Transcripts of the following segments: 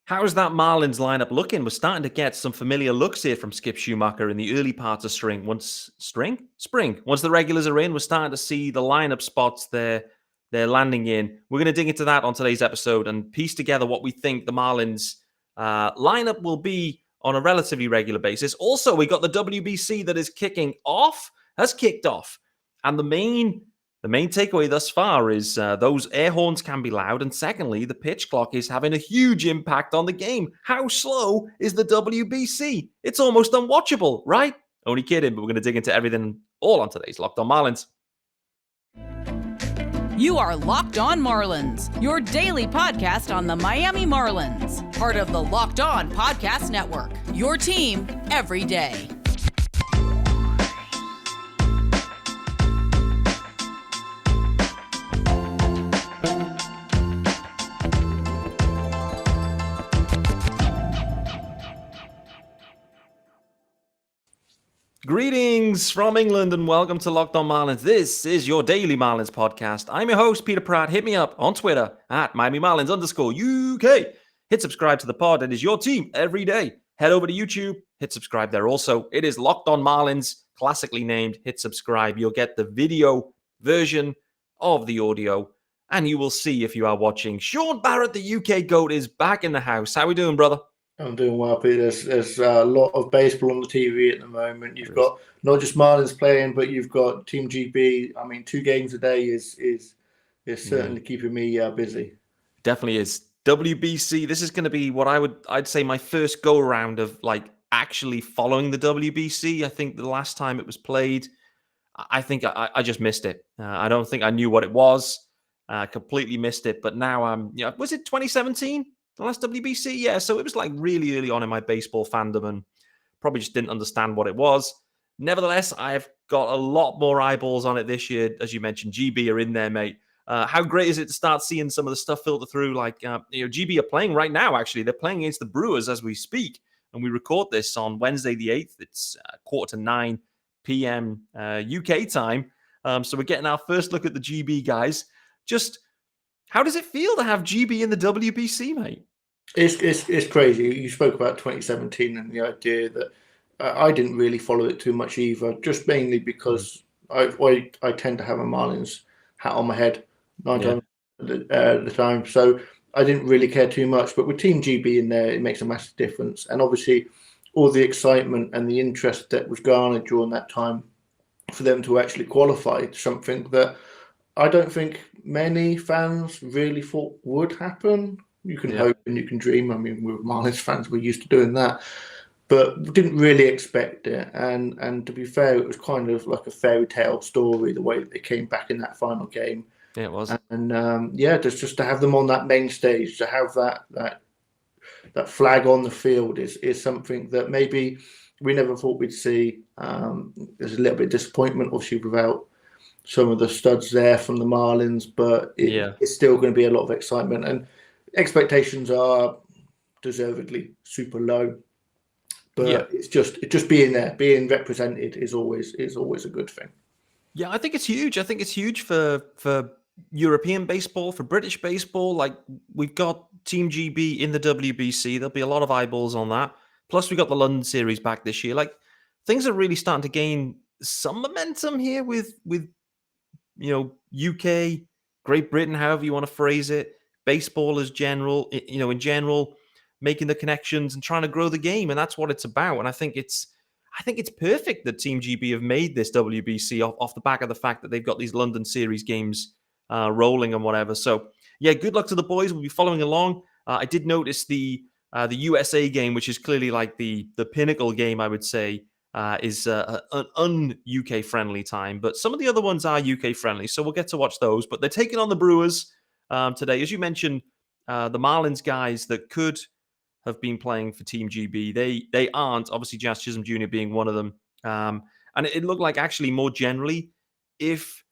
How's that Marlins lineup looking? We're starting to get some familiar looks here from Skip Schumacher in the early parts of spring. Once the regulars are in, we're starting to see the lineup spots they're landing in. We're going to dig into that on today's episode and piece together what we think the Marlins lineup will be on a relatively regular basis. Also, we got the WBC that is has kicked off, and the main takeaway thus far is those air horns can be loud. And secondly, the pitch clock is having a huge impact on the game. How slow is the WBC? It's almost unwatchable, right? Only kidding, but we're going to dig into everything all on today's Locked On Marlins. You are Locked On Marlins, your daily podcast on the Miami Marlins. Part of the Locked On Podcast Network, your team every day. Greetings from England and welcome to Locked On Marlins. This is your daily Marlins podcast. I'm your host, Peter Pratt. Hit me up on Twitter at Miami Marlins _UK. Hit subscribe to the pod. It is your team every day. Head over to YouTube. Hit subscribe there also. It is Locked On Marlins, classically named. Hit subscribe. You'll get the video version of the audio and you will see if you are watching. Shaun Barrett, the UK GOAT, is back in the house. How we doing, brother? I'm doing well, Peter. There's a lot of baseball on the TV at the moment. You've got not just Marlins playing, but you've got Team GB. I mean, 2 games a day is certainly keeping me busy. Definitely is. WBC. This is going to be what I'd say my first go around of like actually following the WBC. I think the last time it was played, I think I just missed it. I don't think I knew what it was. Completely missed it. But now was it 2017? The last WBC? Yeah, so it was like really early on in my baseball fandom and probably just didn't understand what it was. Nevertheless, I've got a lot more eyeballs on it this year. As you mentioned, GB are in there, mate. How great is it to start seeing some of the stuff filter through? Like, GB are playing right now, actually. They're playing against the Brewers as we speak. And we record this on Wednesday the 8th. It's 8:45 p.m. UK time. So we're getting our first look at the GB guys. Just how does it feel to have GB in the WBC, mate? It's crazy. You spoke about 2017 and the idea that I didn't really follow it too much either, just mainly because I tend to have a Marlins hat on my head 9 times at the time. So I didn't really care too much. But with Team GB in there, it makes a massive difference. And obviously, all the excitement and the interest that was garnered during that time for them to actually qualify, something that I don't think many fans really thought would happen. You can hope and you can dream. I mean, we're Marlins fans, we're used to doing that. But we didn't really expect it. And to be fair, it was kind of like a fairy tale story, the way that they came back in that final game. Yeah, it was. And just to have them on that main stage, to have that flag on the field is something that maybe we never thought we'd see. There's a little bit of disappointment, obviously, without some of the studs there from the Marlins, but it's still going to be a lot of excitement, and expectations are deservedly super low. But it's just being there, being represented is always a good thing. Yeah, I think it's huge. I think it's huge for European baseball, for British baseball. Like, we've got Team GB in the WBC. There'll be a lot of eyeballs on that. Plus, we got the London series back this year. Like, things are really starting to gain some momentum here with UK, Great Britain, however you want to phrase it, baseball as general, in general, making the connections and trying to grow the game. And that's what it's about. And I think it's perfect that Team GB have made this WBC off the back of the fact that they've got these London series games rolling and whatever. So yeah, good luck to the boys. We'll be following along. I did notice the USA game, which is clearly like the pinnacle game, I would say, is an un-UK friendly time, but some of the other ones are UK friendly, so we'll get to watch those. But they're taking on the Brewers today. As you mentioned, the Marlins guys that could have been playing for Team GB, they aren't. Obviously, Jazz Chisholm Jr. being one of them. And it looked like, actually, more generally, if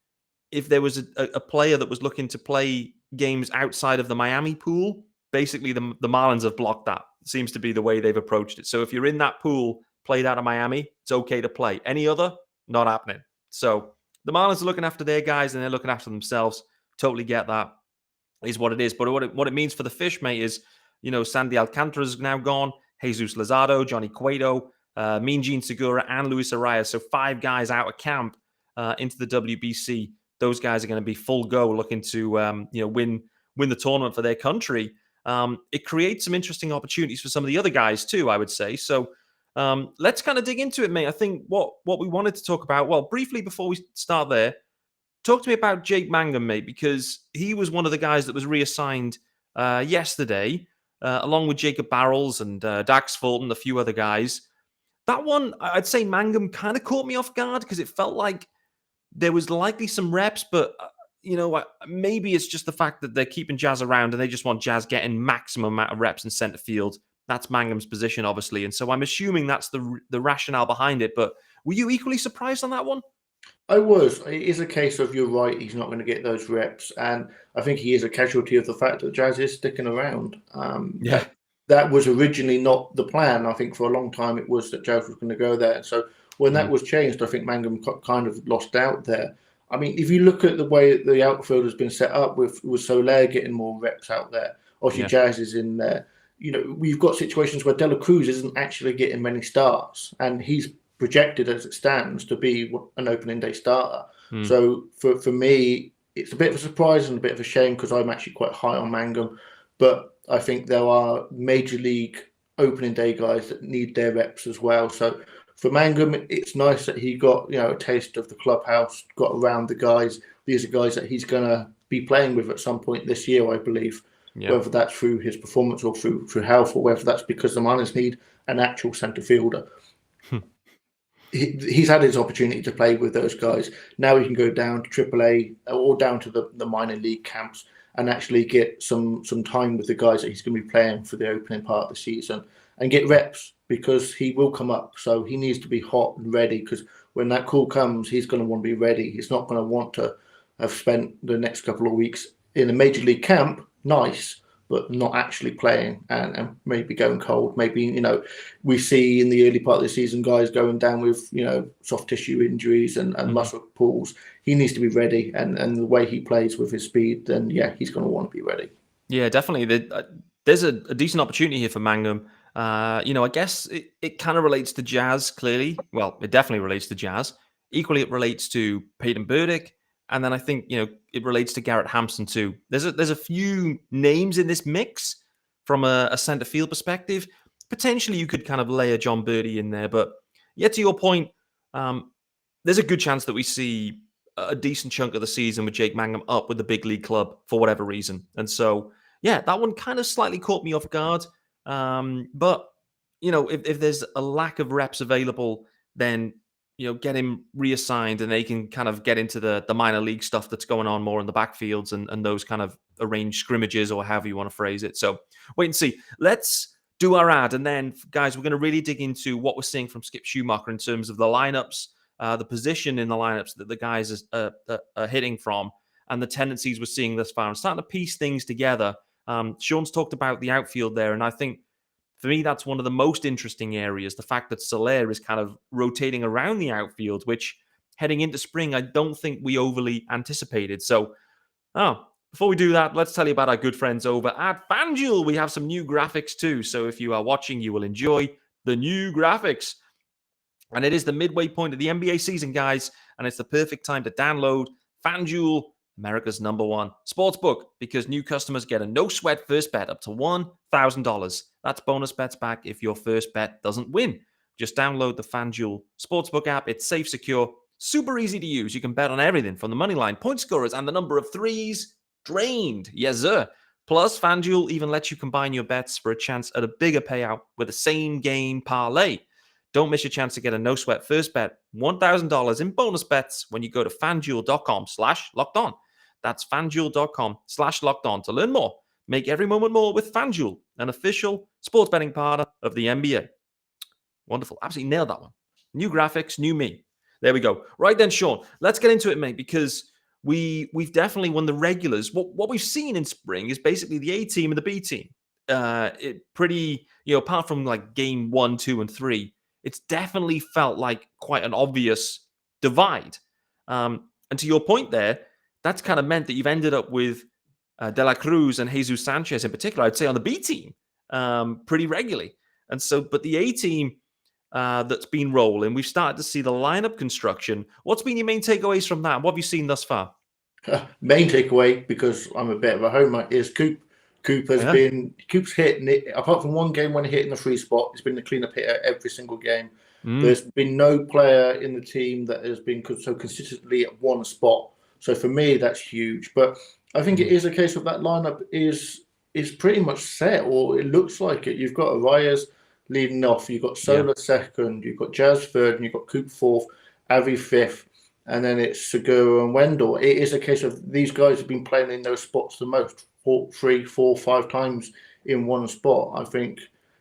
there was a player that was looking to play games outside of the Miami pool, basically the Marlins have blocked that. It seems to be the way they've approached it. So if you're in that pool, played out of Miami, it's okay to play. Any other, not happening. So the Marlins are looking after their guys and they're looking after themselves. Totally get that. Is what it is. But what it means for the Fish, mate, is Sandy Alcantara's now gone, Jesus Luzardo, Johnny Cueto, Mean Gene Segura, and Luis Arias. So 5 guys out of camp into the WBC. Those guys are going to be full go, looking to win the tournament for their country. It creates some interesting opportunities for some of the other guys too, I would say. So let's kind of dig into it, mate. I think what we wanted to talk about, well, briefly before we start there, talk to me about Jake Mangum, mate, because he was one of the guys that was reassigned yesterday, along with Jacob Barrels and Dax Fulton, a few other guys. That one, I'd say Mangum kind of caught me off guard because it felt like there was likely some reps, but maybe it's just the fact that they're keeping Jazz around and they just want Jazz getting maximum amount of reps in center field. That's Mangum's position, obviously, and so I'm assuming that's the rationale behind it. But were you equally surprised on that one? I was. It is a case of, you're right, he's not going to get those reps, and I think he is a casualty of the fact that Jazz is sticking around. That was originally not the plan. I think for a long time it was that Jazz was going to go there. And so when that was changed, I think Mangum kind of lost out there. I mean, if you look at the way the outfield has been set up with Soler getting more reps out there, obviously Jazz is in there. We've got situations where De La Cruz isn't actually getting many starts, and he's projected as it stands to be an opening day starter. So for me, it's a bit of a surprise and a bit of a shame because I'm actually quite high on Mangum. But I think there are major league opening day guys that need their reps as well. So for Mangum, it's nice that he got a taste of the clubhouse, got around the guys. These are guys that he's going to be playing with at some point this year, I believe. Yeah. Whether that's through his performance or through health, or whether that's because the Marlins need an actual centre fielder. He's had his opportunity to play with those guys. Now he can go down to AAA or down to the minor league camps and actually get some time with the guys that he's going to be playing for the opening part of the season and get reps, because he will come up. So he needs to be hot and ready, because when that call comes, he's going to want to be ready. He's not going to want to have spent the next couple of weeks in a major league camp, nice, but not actually playing and maybe going cold. Maybe, we see in the early part of the season guys going down with, soft tissue injuries and muscle pulls. He needs to be ready. And the way he plays with his speed, then, he's going to want to be ready. Yeah, definitely. There's a decent opportunity here for Mangum. I guess it kind of relates to Jazz, clearly. Well, it definitely relates to Jazz. Equally, it relates to Peyton Burdick. And then I think, it relates to Garrett Hampson too. There's a few names in this mix from a center field perspective. Potentially you could kind of lay a John Birdie in there. But to your point, there's a good chance that we see a decent chunk of the season with Jake Mangum up with the big league club for whatever reason. And so, that one kind of slightly caught me off guard. But, if there's a lack of reps available, then get him reassigned and they can kind of get into the minor league stuff that's going on more in the backfields and those kind of arranged scrimmages, or however you want to phrase it. So wait and see. Let's do our ad. And then, guys, we're going to really dig into what we're seeing from Skip Schumacher in terms of the lineups, the position in the lineups that the guys are hitting from, and the tendencies we're seeing thus far, and starting to piece things together. Shaun's talked about the outfield there, and I think for me, that's one of the most interesting areas, the fact that Soler is kind of rotating around the outfield, which heading into spring, I don't think we overly anticipated. So, before we do that, let's tell you about our good friends over at FanDuel. We have some new graphics too. So if you are watching, you will enjoy the new graphics. And it is the midway point of the NBA season, guys. And it's the perfect time to download FanDuel, America's #1 sportsbook, because new customers get a no-sweat first bet up to $1,000. That's bonus bets back if your first bet doesn't win. Just download the FanDuel Sportsbook app. It's safe, secure, super easy to use. You can bet on everything from the money line, point scorers, and the number of threes drained. Yes, sir. Plus, FanDuel even lets you combine your bets for a chance at a bigger payout with a same-game parlay. Don't miss your chance to get a no-sweat first bet, $1,000 in bonus bets when you go to FanDuel.com/lockedon. That's FanDuel.com/lockedon to learn more. Make every moment more with FanDuel, an official sports betting partner of the NBA. Wonderful. Absolutely nailed that one. New graphics, new me. There we go. Right then, Shaun, let's get into it, mate, because we've definitely won the regulars. What we've seen in spring is basically the A team and the B team. Apart from like game 1, 2, and 3, it's definitely felt like quite an obvious divide. And to your point there, that's kind of meant that you've ended up with De La Cruz and Jesus Sanchez in particular, I'd say on the B team, pretty regularly. And so, but the A team that's been rolling, we've started to see the lineup construction. What's been your main takeaways from that? What have you seen thus far? Main takeaway, because I'm a bit of a homer, is Coop. Coop's hitting it. Apart from one game when he hit in the free spot, he's been the cleanup hitter every single game. There's been no player in the team that has been so consistently at one spot. So for me, that's huge. But I think it is a case of that lineup is pretty much set, or it looks like it. You've got Arias leading off, you've got Solar second, you've got Jazz third, and you've got Coop fourth, Avi fifth, and then it's Segura and Wendell. It is a case of these guys have been playing in those spots the most, 3, 4, 5 times in one spot. I think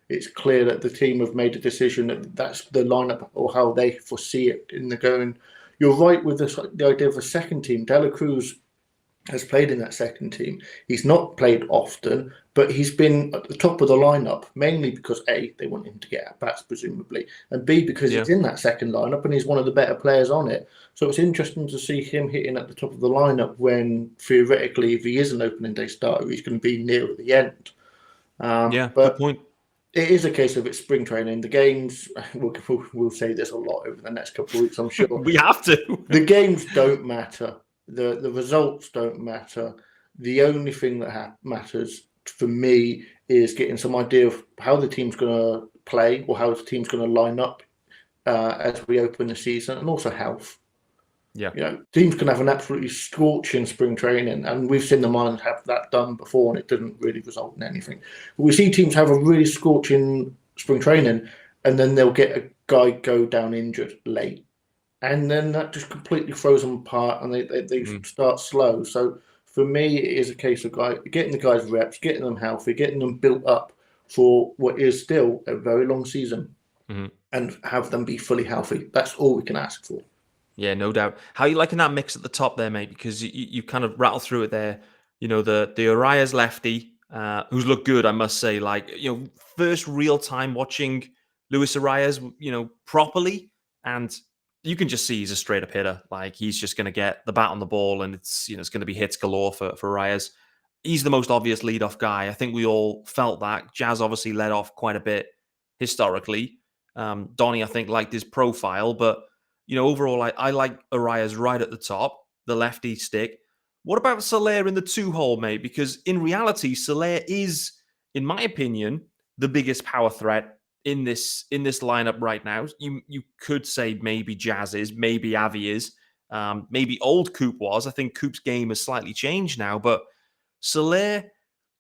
it's clear that the team have made a decision that that's the lineup or how they foresee it in the going. You're right with the idea of a second team. De La Cruz has played in that second team. He's not played often, but he's been at the top of the lineup, mainly because A, they want him to get at bats, presumably, and B, because he's in that second lineup and he's one of the better players on it. So it's interesting to see him hitting at the top of the lineup when, theoretically, if he is an opening day starter, he's going to be near at the end. But good point. It is a case of it's spring training. The games, we'll say this a lot over the next couple of weeks, I'm sure. We have to. The games don't matter. The results don't matter. The only thing that matters for me is getting some idea of how the team's going to play or how the team's going to line up as we open the season, and also health. Yeah. Teams can have an absolutely scorching spring training, and we've seen the Marlins have that done before, and it didn't really result in anything. But we see teams have a really scorching spring training, and then they'll get a guy go down injured late. And then that just completely throws them apart, and they start slow. So for me, it is a case of getting the guys reps, getting them healthy, getting them built up for what is still a very long season, and have them be fully healthy. That's all we can ask for. Yeah, no doubt. How are you liking that mix at the top there, mate? Because you kind of rattle through it there. The Arias lefty, who's looked good, I must say. First real time watching Luis Arias, properly, and you can just see he's a straight up hitter. Like, he's just going to get the bat on the ball, and it's going to be hits galore for Arias. He's the most obvious leadoff guy. I think we all felt that. Jazz obviously led off quite a bit historically. Donnie, I think, liked his profile, but overall, I like Arias right at the top, the lefty stick. What about Soler in the 2-hole, mate? Because in reality, Soler is, in my opinion, the biggest power threat in this lineup right now. You could say maybe Jazz is, maybe Avi is, maybe old Coop was. I think Coop's game has slightly changed now, but Soler,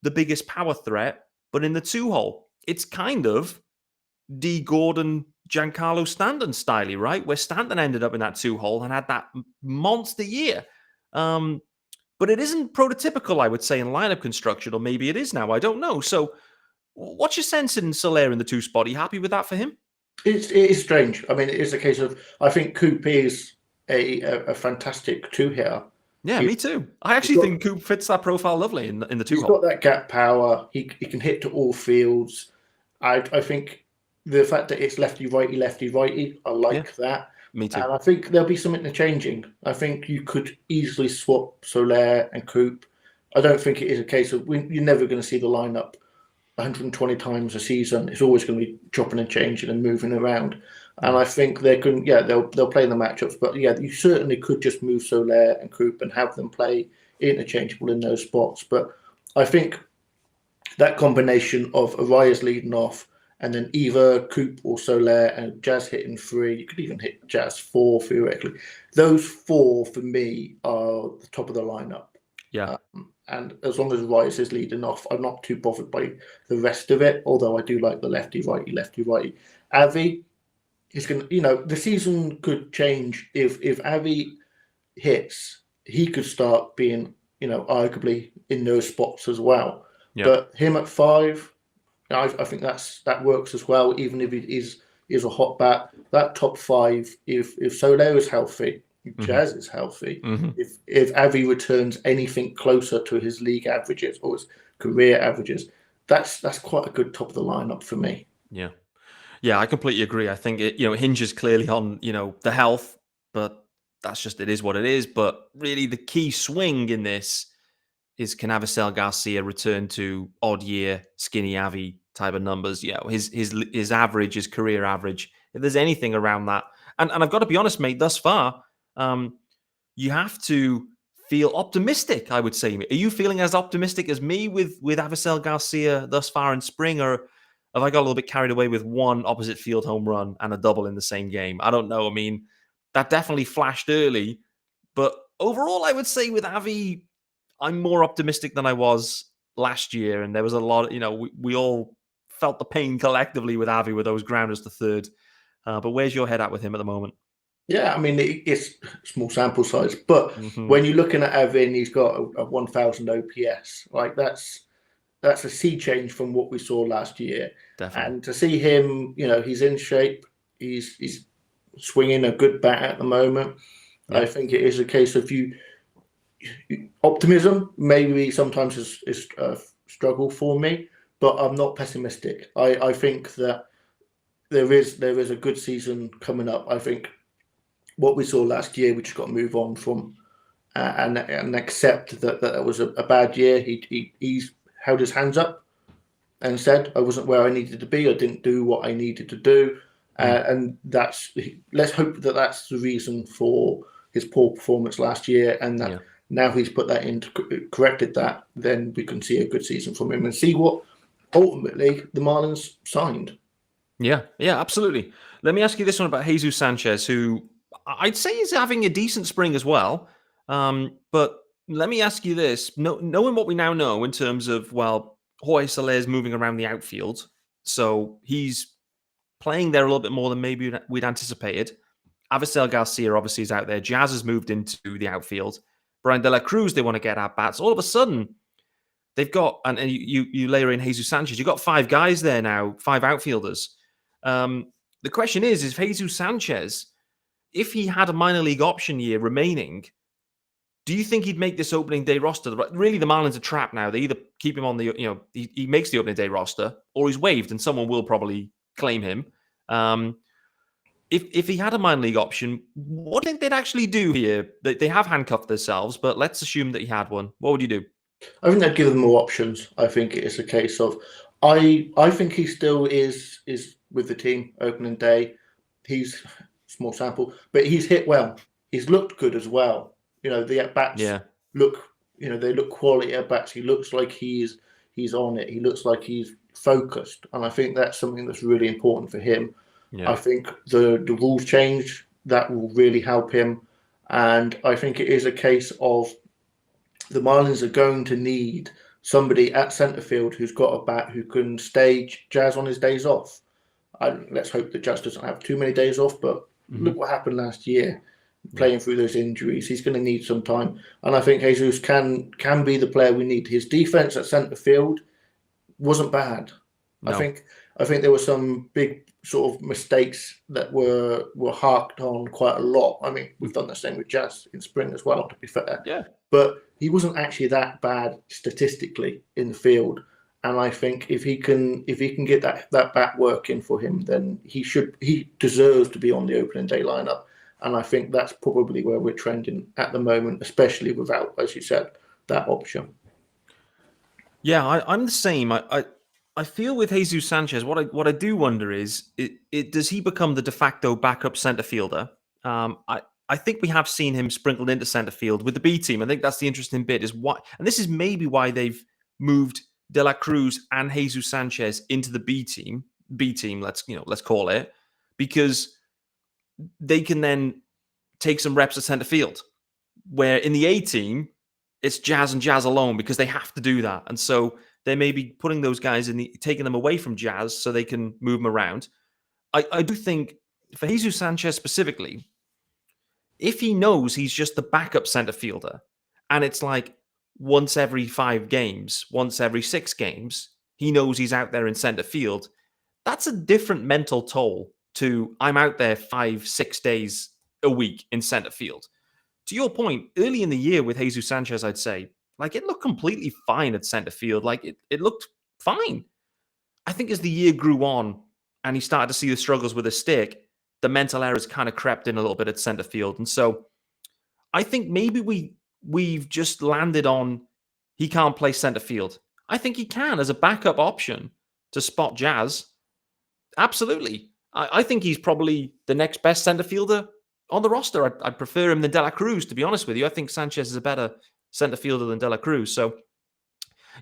the biggest power threat. But in the 2-hole, it's kind of D. Gordon, Giancarlo Stanton style, right? Where Stanton ended up in that 2-hole and had that monster year. But it isn't prototypical, I would say, in lineup construction, or maybe it is now. I don't know. So what's your sense in Soler in the 2 spot? Are you happy with that for him? It is strange. I mean, it is a case of, I think Coop is a fantastic 2-hitter. Yeah, me too. I actually think Coop fits that profile lovely in the 2-hole. He's got that gap power. He can hit to all fields. I think the fact that it's lefty-righty, I like that. Me too. And I think there'll be some interchanging. I think you could easily swap Soler and Coop. I don't think it is a case of you're never going to see the lineup 120 times a season. It's always going to be chopping and changing and moving around. And I think they'll play in the matchups. But yeah, you certainly could just move Soler and Coop and have them play interchangeable in those spots. But I think that combination of Arias leading off, and then either Coop or Soler and Jazz hitting 3. You could even hit Jazz 4 theoretically. Those 4 for me are the top of the lineup. Yeah. And as long as Arias is leading off, I'm not too bothered by the rest of it. Although I do like the lefty-righty. Avi is going to, the season could change if Avi hits. He could start being, arguably in those spots as well. Yeah. But him at 5. I think that works as well, even if it is a hot bat. That top 5, if Soler is healthy, if Jazz is healthy, if Avi returns anything closer to his league averages or his career averages, that's quite a good top of the lineup for me. Yeah, I completely agree. I think it hinges clearly on the health, but that's just, it is what it is. But really, the key swing in this is, can Avisail Garcia return to odd year, skinny Avi type of numbers. His average, his career average. If there's anything around that, and I've got to be honest, mate, thus far, you have to feel optimistic, I would say. Are you feeling as optimistic as me with Avisel Garcia thus far in spring, or have I got a little bit carried away with one opposite field home run and a double in the same game? I don't know. I mean, that definitely flashed early, but overall, I would say with Avi, I'm more optimistic than I was last year, and there was a lot. We all felt the pain collectively with Avi with those grounders to third. But where's your head at with him at the moment? Yeah, I mean, it's small sample size, but when you're looking at Evan, he's got a 1,000 OPS. Like that's a sea change from what we saw last year. Definitely. And to see him, he's in shape. He's swinging a good bat at the moment. Yeah. I think it is a case of optimism. Maybe sometimes is a struggle for me, but I'm not pessimistic. I think that there is a good season coming up. I think what we saw last year, we just got to move on from and accept that was a bad year. He's held his hands up and said, I wasn't where I needed to be. I didn't do what I needed to do. And let's hope that that's the reason for his poor performance last year. And that now he's put that in, corrected that, then we can see a good season from him and see what ultimately the Marlins signed. Yeah, absolutely. Let me ask you this one about Jesus Sanchez, who I'd say is having a decent spring as well. But let me ask you this. Knowing what we now know in terms of, Jorge Soler's moving around the outfield, so he's playing there a little bit more than maybe we'd anticipated. Avisel Garcia obviously is out there. Jazz has moved into the outfield. Brian De La Cruz, they want to get at bats. All of a sudden, they've got, and you layer in Jesus Sanchez, you've got 5 guys there now, 5 outfielders. The question is Jesus Sanchez, if he had a minor league option year remaining, do you think he'd make this opening day roster? Really, the Marlins are trapped now. They either keep him on he makes the opening day roster, or he's waived, and someone will probably claim him. If he had a minor league option, what do you think they'd actually do here? They have handcuffed themselves, but let's assume that he had one. What would you do? I think they'd give them more options. I think it's a case of, I think he still is with the team opening day. He's small sample, but he's hit well. He's looked good as well. The at bats look, they look quality at bats. He looks like he's on it. He looks like he's focused, and I think that's something that's really important for him. Yeah. I think the rules change that will really help him, and I think it is a case of the Marlins are going to need somebody at centre field who's got a bat who can stage Jazz on his days off. Let's hope that Jazz doesn't have too many days off, but look what happened last year, playing through those injuries. He's going to need some time, and I think Jesus can be the player we need. His defense at centre field wasn't bad. No. I think there were some big sort of mistakes that were harked on quite a lot. I mean, we've done the same with Jazz in spring as well, to be fair. Yeah. But he wasn't actually that bad statistically in the field. And I think if he can get that bat working for him, then he deserves to be on the opening day lineup. And I think that's probably where we're trending at the moment, especially without, as you said, that option. Yeah, I'm the same. I feel with Jesus Sanchez, what I do wonder is, does he become the de facto backup center fielder? I think we have seen him sprinkled into center field with the B team. I think that's the interesting bit, is why, and this is maybe why they've moved De La Cruz and Jesus Sanchez into the B team, let's call it, because they can then take some reps at center field, where in the A team, it's Jazz and Jazz alone, because they have to do that. And so they may be putting those guys taking them away from Jazz so they can move them around. I do think for Jesus Sanchez specifically, if he knows he's just the backup center fielder, and it's like once every 5 games, once every 6 games, he knows he's out there in center field, that's a different mental toll to I'm out there 5-6 days a week in center field. To your point, early in the year with Jesus Sanchez, I'd say, it looked completely fine at center field. It looked fine. I think as the year grew on and he started to see the struggles with his stick, the mental errors kind of crept in a little bit at center field. And so I think maybe we've just landed on he can't play center field. I think he can as a backup option. to spot Jazz, absolutely. I think he's probably the next best center fielder on the roster. I'd prefer him than De La Cruz, to be honest with you. I think Sanchez is a better center fielder than De La Cruz. So,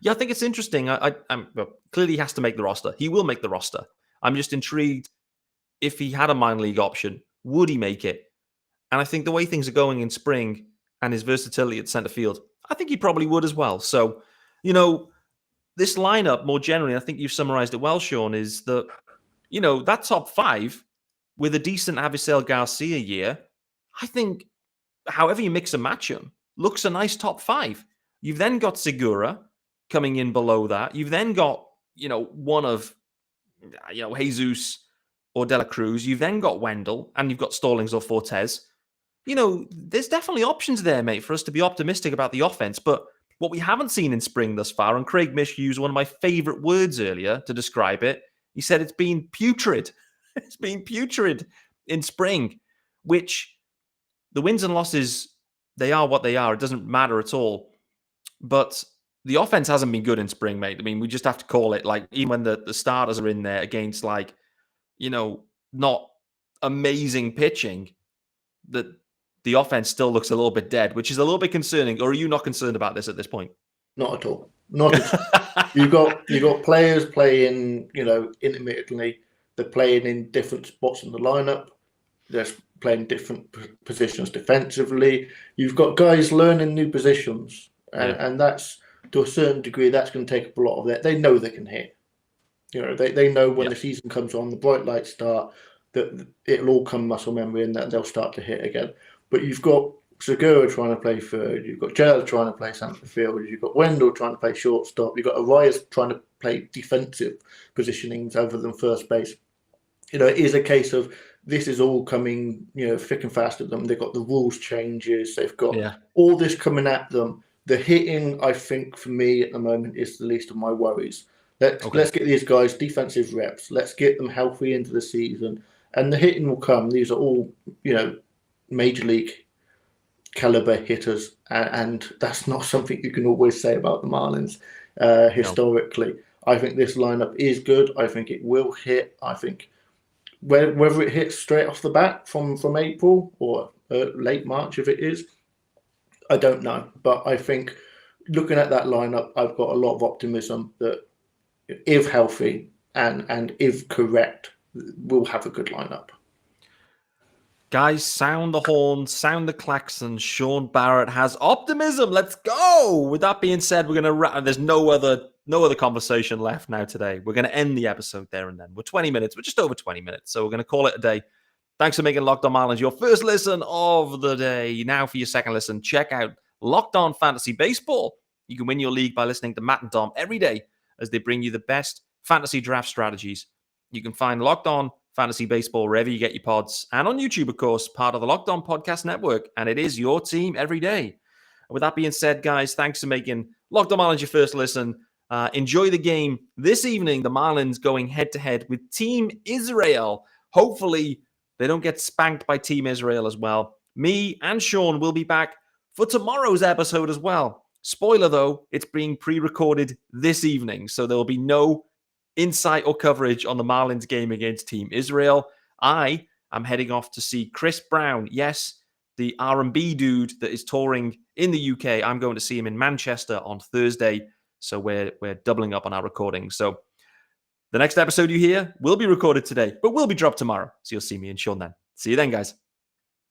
yeah, I think it's interesting. Well, clearly, he has to make the roster. He will make the roster. I'm just intrigued if he had a minor league option, would he make it? And I think the way things are going in spring and his versatility at center field, I think he probably would as well. So, this lineup more generally, I think you've summarized it well, Shaun, is that, that top 5 with a decent Avisel Garcia year, I think however you mix and match them, looks a nice top 5. You've then got Segura coming in below that. You've then got, one of, Jesus or De La Cruz. You've then got Wendell and you've got Stallings or Fortes. There's definitely options there, mate, for us to be optimistic about the offense. But what we haven't seen in spring thus far, and Craig Mish used one of my favorite words earlier to describe it. He said it's been putrid. It's been putrid in spring, which the wins and losses, they are what they are. It doesn't matter at all. But the offense hasn't been good in spring, mate. I mean, we just have to call it, like, even when the starters are in there against, like, not amazing pitching, that the offense still looks a little bit dead, which is a little bit concerning. Or are you not concerned about this at this point? Not at all. Not at all. You've got players playing, intermittently. They're playing in different spots in the lineup. They're playing different positions defensively. You've got guys learning new positions, and that's, to a certain degree, that's going to take up a lot of that. They know they can hit. They know when the season comes on, the bright lights start, that it'll all come muscle memory and that they'll start to hit again. But you've got Segura trying to play third, you've got Gerald trying to play center field, you've got Wendell trying to play shortstop, you've got Arias trying to play defensive positionings other than first base. It is a case of this is all coming, thick and fast at them. They've got the rules changes, they've got all this coming at them. The hitting, I think, for me at the moment is the least of my worries. Let's get these guys defensive reps. Let's get them healthy into the season, and the hitting will come. These are all, major league caliber hitters, and that's not something you can always say about the Marlins historically. No. I think this lineup is good. I think it will hit. I think whether it hits straight off the bat from April or late March, if it is, I don't know. But I think looking at that lineup, I've got a lot of optimism that if healthy and if correct, we'll have a good lineup. Guys, sound the horn, sound the klaxon. Shaun Barrett has optimism. Let's go. With that being said, we're going to there's no other conversation left now today. We're going to end the episode there and then. We're 20 minutes. We're just over 20 minutes. So we're going to call it a day. Thanks for making Locked On Marlins your first listen of the day. Now for your second listen, check out Locked On Fantasy Baseball. You can win your league by listening to Matt and Dom every day as they bring you the best fantasy draft strategies. You can find Locked On Fantasy Baseball wherever you get your pods, and on YouTube, of course, part of the Locked On Podcast Network, and it is your team every day. And with that being said, guys, thanks for making Locked On Marlins your first listen. Enjoy the game this evening. The Marlins going head-to-head with Team Israel. Hopefully, they don't get spanked by Team Israel as well. Me and Shaun will be back for tomorrow's episode as well. Spoiler, though, it's being pre-recorded this evening, so there will be no insight or coverage on the Marlins game against Team Israel. I am heading off to see Chris Brown. Yes, the R&B dude that is touring in the UK. I'm going to see him in Manchester on Thursday, so we're doubling up on our recording. So the next episode you hear will be recorded today, but will be dropped tomorrow. So you'll see me and Shaun then. See you then, guys.